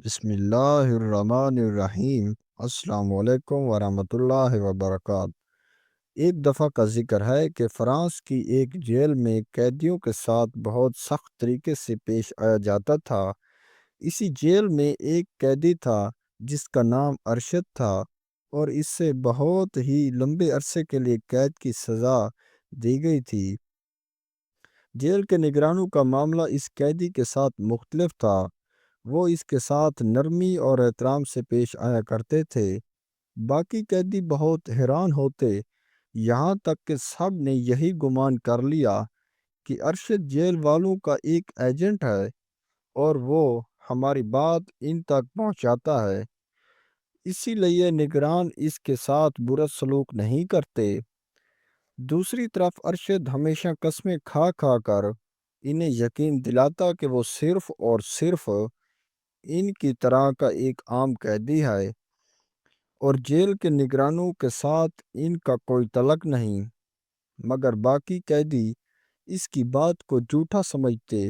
بسم اللہ الرحمن الرحیم۔ السلام علیکم ورحمۃ اللہ وبرکاتہ۔ ایک دفعہ کا ذکر ہے کہ فرانس کی ایک جیل میں قیدیوں کے ساتھ بہت سخت طریقے سے پیش آیا جاتا تھا۔ اسی جیل میں ایک قیدی تھا جس کا نام ارشد تھا، اور اس سے بہت ہی لمبے عرصے کے لیے قید کی سزا دی گئی تھی۔ جیل کے نگرانوں کا معاملہ اس قیدی کے ساتھ مختلف تھا۔ وہ اس کے ساتھ نرمی اور احترام سے پیش آیا کرتے تھے۔ باقی قیدی بہت حیران ہوتے، یہاں تک کہ سب نے یہی گمان کر لیا کہ ارشد جیل والوں کا ایک ایجنٹ ہے اور وہ ہماری بات ان تک پہنچاتا ہے، اسی لیے نگران اس کے ساتھ برا سلوک نہیں کرتے۔ دوسری طرف ارشد ہمیشہ قسمیں کھا کھا کر انہیں یقین دلاتا کہ وہ صرف اور صرف ان کی طرح کا ایک عام قیدی ہے اور جیل کے نگرانوں کے ساتھ ان کا کوئی تعلق نہیں، مگر باقی قیدی اس کی بات کو جھوٹا سمجھتے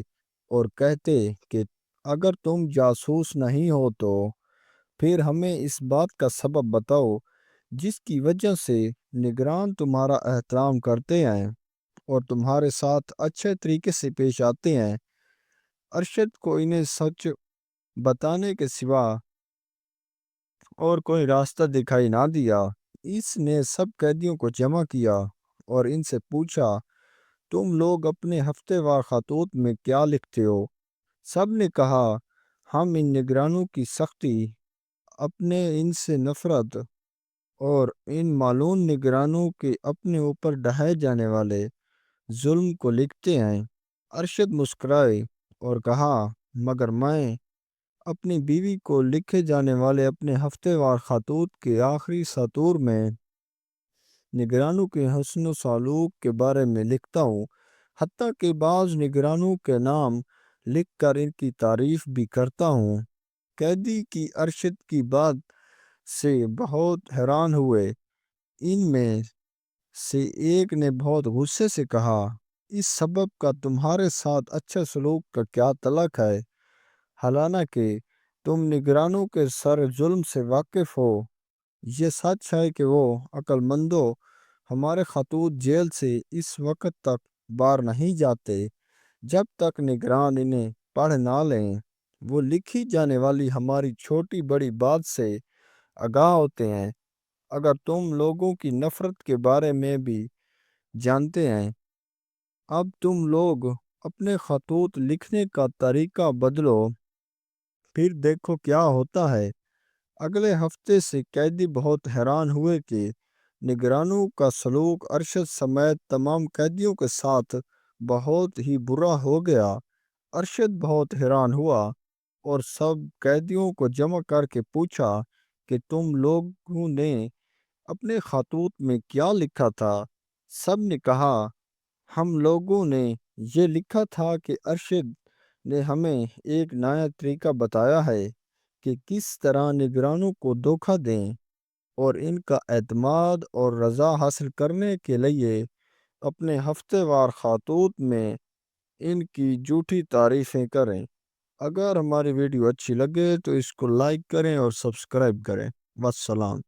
اور کہتے کہ اگر تم جاسوس نہیں ہو تو پھر ہمیں اس بات کا سبب بتاؤ جس کی وجہ سے نگران تمہارا احترام کرتے ہیں اور تمہارے ساتھ اچھے طریقے سے پیش آتے ہیں۔ ارشد کو انہیں سچ بتانے کے سوا اور کوئی راستہ دکھائی نہ دیا۔ اس نے سب قیدیوں کو جمع کیا اور ان سے پوچھا، تم لوگ اپنے ہفتے وار خطوط میں کیا لکھتے ہو؟ سب نے کہا، ہم ان نگرانوں کی سختی، اپنے ان سے نفرت اور ان معلوم نگرانوں کے اپنے اوپر ڈھائے جانے والے ظلم کو لکھتے ہیں۔ ارشد مسکرائے اور کہا، مگر میں اپنی بیوی کو لکھے جانے والے اپنے ہفتے وار خطوط کے آخری سطور میں نگرانوں کے حسن و سلوک کے بارے میں لکھتا ہوں، حتیٰ کہ بعض نگرانوں کے نام لکھ کر ان کی تعریف بھی کرتا ہوں۔ قیدی کی ارشد کی بات سے بہت حیران ہوئے۔ ان میں سے ایک نے بہت غصے سے کہا، اس سبب کا تمہارے ساتھ اچھے سلوک کا کیا تعلق ہے؟ حالانکہ تم نگرانوں کے سر ظلم سے واقف ہو۔ یہ سچ ہے کہ وہ عقل مندوں ہمارے خطوط جیل سے اس وقت تک باہر نہیں جاتے جب تک نگران انہیں پڑھ نہ لیں۔ وہ لکھی جانے والی ہماری چھوٹی بڑی بات سے آگاہ ہوتے ہیں۔ اگر تم لوگوں کی نفرت کے بارے میں بھی جانتے ہیں، اب تم لوگ اپنے خطوط لکھنے کا طریقہ بدلو، پھر دیکھو کیا ہوتا ہے۔ اگلے ہفتے سے قیدی بہت حیران ہوئے کہ نگرانوں کا سلوک ارشد سمیت تمام قیدیوں کے ساتھ بہت ہی برا ہو گیا۔ ارشد بہت حیران ہوا اور سب قیدیوں کو جمع کر کے پوچھا کہ تم لوگوں نے اپنے خطوط میں کیا لکھا تھا؟ سب نے کہا، ہم لوگوں نے یہ لکھا تھا کہ ارشد نے ہمیں ایک نیا طریقہ بتایا ہے کہ کس طرح نگرانوں کو دھوکہ دیں اور ان کا اعتماد اور رضا حاصل کرنے کے لیے اپنے ہفتے وار خطوط میں ان کی جھوٹی تعریفیں کریں۔ اگر ہماری ویڈیو اچھی لگے تو اس کو لائک کریں اور سبسکرائب کریں۔ والسلام۔